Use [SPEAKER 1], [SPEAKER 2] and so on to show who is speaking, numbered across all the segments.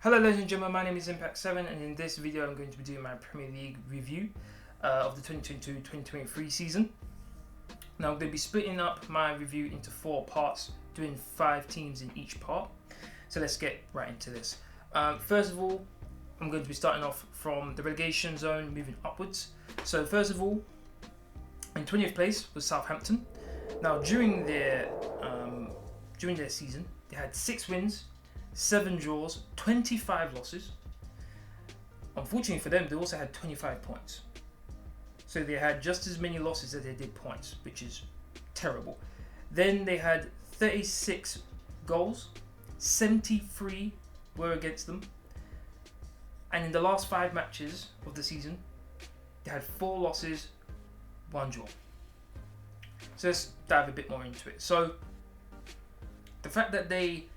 [SPEAKER 1] Hello ladies and gentlemen, my name is Impact7 and in this video I'm going to be doing my Premier League review of the 2022-2023 season. Now I'm going to be splitting up my review into 4 parts, doing 5 teams in each part. So let's get right into this. First of all, I'm going to be starting off from the relegation zone, moving upwards. So first of all, in 20th place was Southampton. Now during their season, they had 6 wins, 7 draws, 25 losses. Unfortunately for them, they also had 25 points. So they had just as many losses as they did points, which is terrible. Then they had 36 goals, 73 were against them. And in the last 5 matches of the season, they had 4 losses, 1 draw. So let's dive a bit more into it. So the fact that they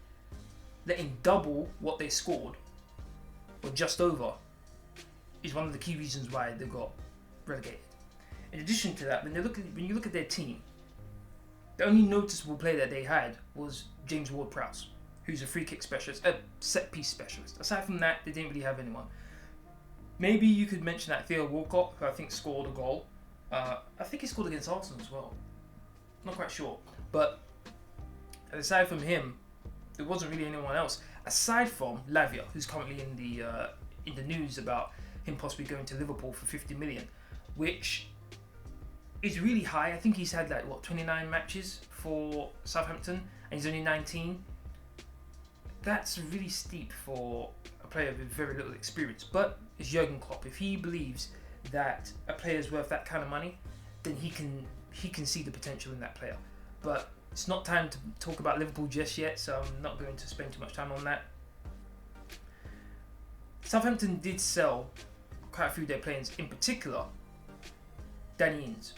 [SPEAKER 1] letting double what they scored, or just over, is one of the key reasons why they got relegated. In addition to that, when you look at their team, the only noticeable player that they had was James Ward-Prowse, who's a free kick specialist, a set piece specialist. Aside from that, they didn't really have anyone. Maybe you could mention that Theo Walcott, who I think scored a goal. I think he scored against Arsenal as well. Not quite sure, but aside from him, there wasn't really anyone else aside from Lavia, who's currently in the news about him possibly going to Liverpool for 50 million, which is really high. I think he's had 29 matches for Southampton and he's only 19. That's really steep for a player with very little experience. But it's Jurgen Klopp. If he believes that a player is worth that kind of money, then he can see the potential in that player. But it's not time to talk about Liverpool just yet, so I'm not going to spend too much time on that. Southampton did sell quite a few of their players, in particular Danny Ings,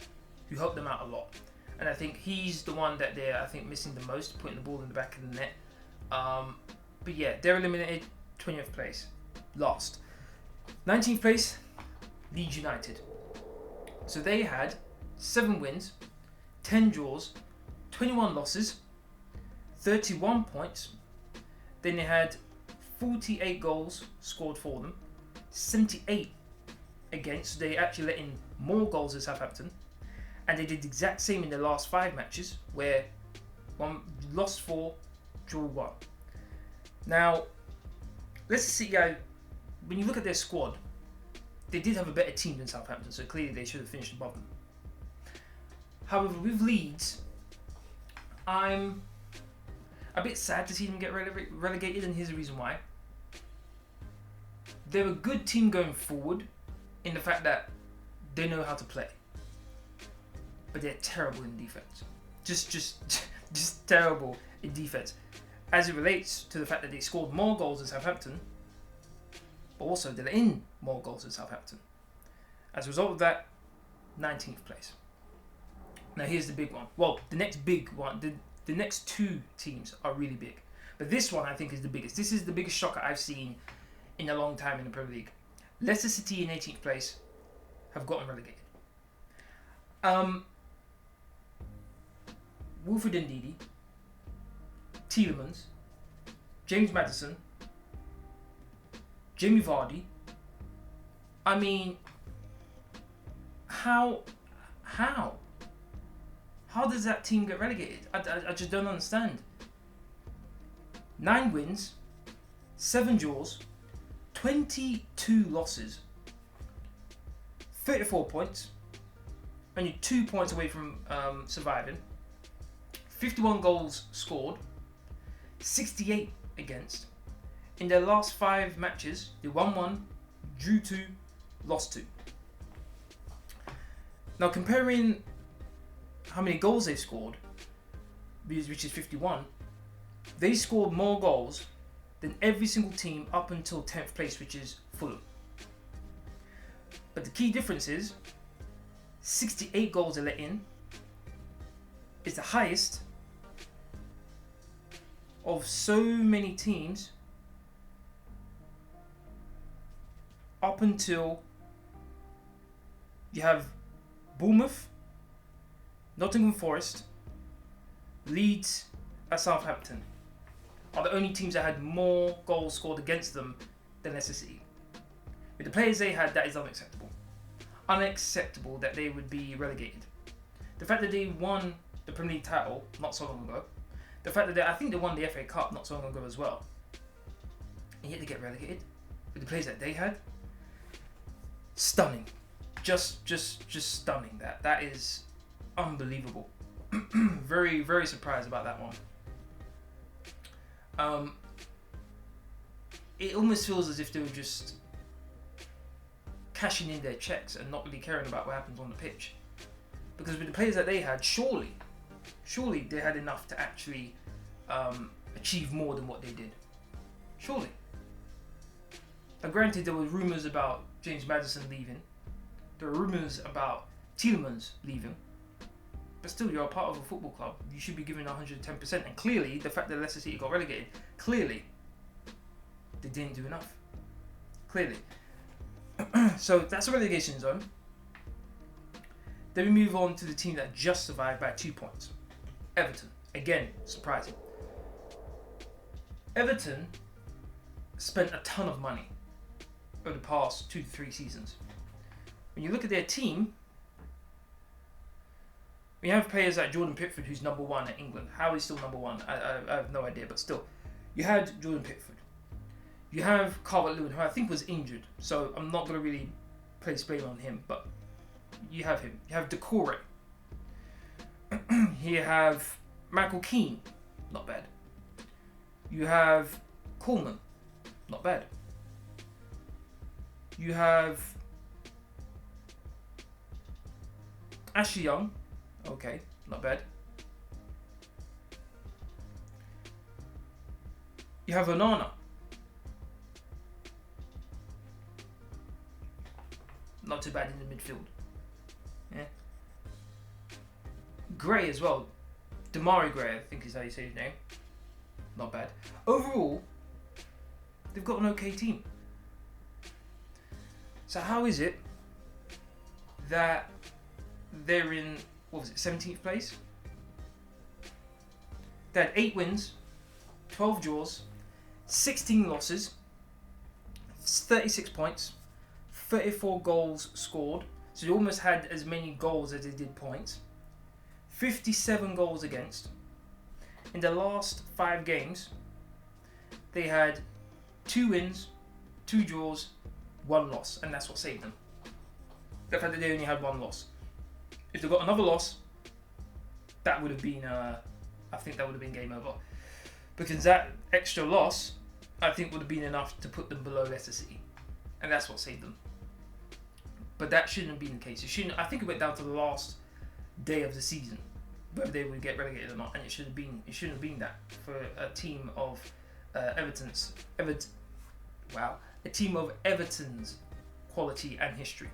[SPEAKER 1] who helped them out a lot. And I think he's the one that they're missing the most, putting the ball in the back of the net. But yeah, they're eliminated, 20th place, last. 19th place, Leeds United. So they had 7 wins, 10 draws, 21 losses, 31 points. Then they had 48 goals scored for them, 78 against. So they actually let in more goals than Southampton. And they did the exact same in the last 5 matches, where one lost 4, draw 1. Now, let's see, when you look at their squad, they did have a better team than Southampton, so clearly they should have finished above them. However, with Leeds, I'm a bit sad to see them get relegated, and here's the reason why. They're a good team going forward in the fact that they know how to play, but they're terrible in defense. Just terrible in defense, as it relates to the fact that they scored more goals than Southampton, but also they let in more goals than Southampton. As a result of that, 19th place. Now here's the big one. Well, the next big one, the next 2 teams are really big. But this one I think is the biggest. This is the biggest shocker I've seen in a long time in the Premier League. Leicester City in 18th place have gotten relegated. Wilfred Ndidi, Tielemans, James Maddison, Jamie Vardy. I mean, how does that team get relegated? I just don't understand. 9 wins, 7 draws, 22 losses, 34 points, only 2 points away from surviving, 51 goals scored, 68 against. In their last 5 matches, they won 1, drew 2, lost 2. Now comparing how many goals they've scored, which is 51, they scored more goals than every single team up until 10th place, which is Fulham. But the key difference is 68 goals they let in is the highest of so many teams up until you have Bournemouth, Nottingham Forest, Leeds, and Southampton are the only teams that had more goals scored against them than Leicester City. With the players they had, that is unacceptable. Unacceptable that they would be relegated. The fact that they won the Premier League title not so long ago, the fact that I think they won the FA Cup not so long ago as well, and yet they get relegated with the players that they had, stunning. Just stunning. That is unbelievable. Very, very surprised about that one. It almost feels as if they were just cashing in their checks and not really caring about what happens on the pitch. Because with the players that they had, surely they had enough to actually achieve more than what they did. Surely. Now, granted, there were rumours about James Maddison leaving. There were rumours about Tielemans leaving. But still, you're a part of a football club. You should be giving 110%. And clearly, the fact that Leicester City got relegated, clearly, they didn't do enough. Clearly. So that's a relegation zone. Then we move on to the team that just survived by 2 points. Everton. Again, surprising. Everton spent a ton of money over the past 2 to 3 seasons. When you look at their team, we have players like Jordan Pickford, who's number 1 at England. How is he still number 1? I have no idea, but still. You had Jordan Pickford. You have Calvert-Lewin, who I think was injured, so I'm not going to really place blame on him, but you have him. You have Decore. You have Michael Keane, not bad. You have Coleman, not bad. You have Ashley Young, okay, not bad. You have Onana. Not too bad in the midfield. Yeah. Gray as well. Damari Gray, I think is how you say his name. Not bad. Overall, they've got an okay team. So how is it that they're in, 17th place? They had 8 wins, 12 draws, 16 losses, 36 points, 34 goals scored. So they almost had as many goals as they did points. 57 goals against. In the last 5 games, they had 2 wins, 2 draws, 1 loss, and that's what saved them. The fact that they only had 1 loss. If they got another loss, that would have been, I think that would have been game over. Because that extra loss, I think, would have been enough to put them below Leicester City, and that's what saved them. But that shouldn't have been the case. It shouldn't. I think it went down to the last day of the season, whether they would get relegated or not, and it shouldn't have been that for a team of Everton's quality and history.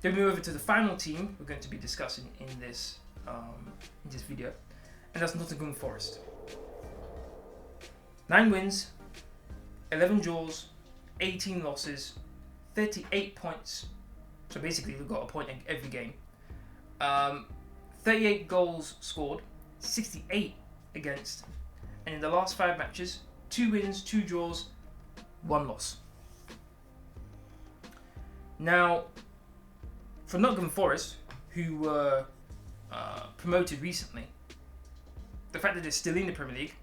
[SPEAKER 1] Then we move over to the final team we're going to be discussing in this video, and that's Nottingham Forest. 9 wins, 11 draws, 18 losses, 38 points. So basically, they've got a point in every game. 38 goals scored, 68 against, and in the last 5 matches, 2 wins, 2 draws, 1 loss. Now, for Nottingham Forest, who were promoted recently, the fact that they're still in the Premier League,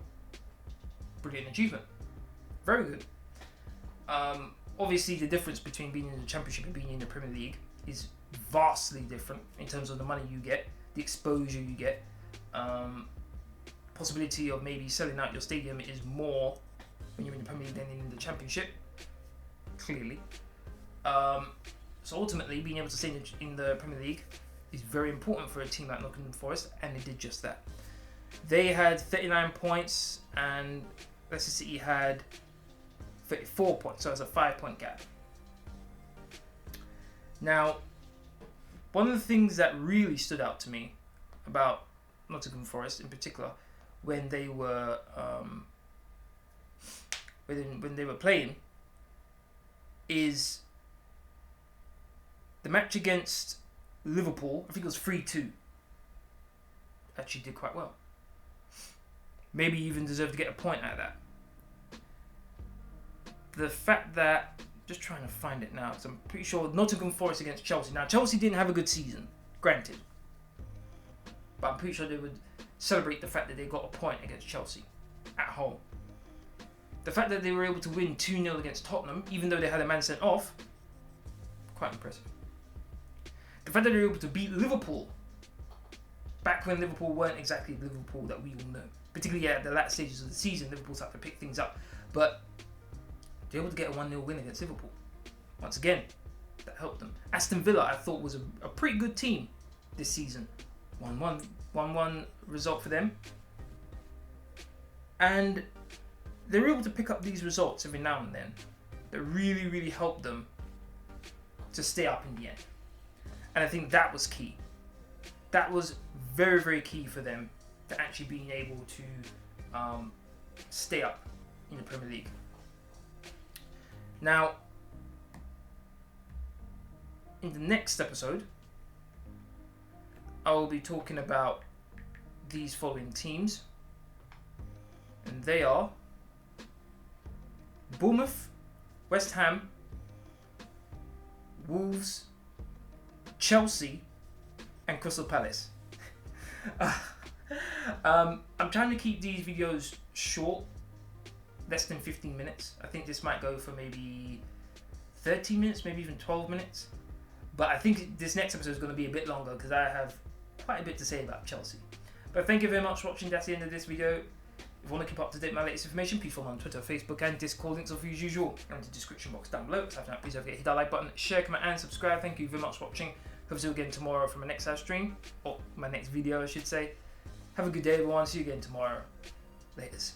[SPEAKER 1] brilliant achievement. Very good. Obviously, the difference between being in the Championship and being in the Premier League is vastly different in terms of the money you get, the exposure you get. Possibility of maybe selling out your stadium is more when you're in the Premier League than in the Championship, clearly. So ultimately, being able to stay in the Premier League is very important for a team like Nottingham Forest, and they did just that. They had 39 points, and Leicester City had 34 points, so it's a 5-point gap. Now, one of the things that really stood out to me about Nottingham Forest in particular, when they were playing, is the match against Liverpool. I think it was 3-2. Actually did quite well. maybe even deserve to get a point out of that. The fact that, just trying to find it now, because I'm pretty sure Nottingham Forest against Chelsea. Now, Chelsea didn't have a good season, granted. But I'm pretty sure they would celebrate the fact that they got a point against Chelsea at home. The fact that they were able to win 2-0 against Tottenham, even though they had a man sent off, quite impressive. The fact that they were able to beat Liverpool, back when Liverpool weren't exactly the Liverpool that we all know. Particularly at the latter stages of the season, Liverpool started to pick things up. But they were able to get a 1-0 win against Liverpool. Once again, that helped them. Aston Villa, I thought, was a pretty good team this season. 1-1 result for them. And they were able to pick up these results every now and then that really, really helped them to stay up in the end. And I think that was key. That was very, very key for them to actually being able to stay up in the Premier League. Now, in the next episode, I will be talking about these following teams. And they are Bournemouth, West Ham, Wolves, Chelsea, and Crystal Palace. I'm trying to keep these videos short, less than 15 minutes. I think this might go for maybe 30 minutes, maybe even 12 minutes. But I think this next episode is going to be a bit longer because I have quite a bit to say about Chelsea. But thank you very much for watching. That's the end of this video. If you want to keep up to date with my latest information, please follow me on Twitter, Facebook, and Discord. Links are for you as usual in the description box down below. Aside from that, please don't forget to hit that like button, share, comment, and subscribe. Thank you very much for watching. Hope to see you again tomorrow for my next live stream, or my next video, I should say. Have a good day, everyone. See you again tomorrow. Laters.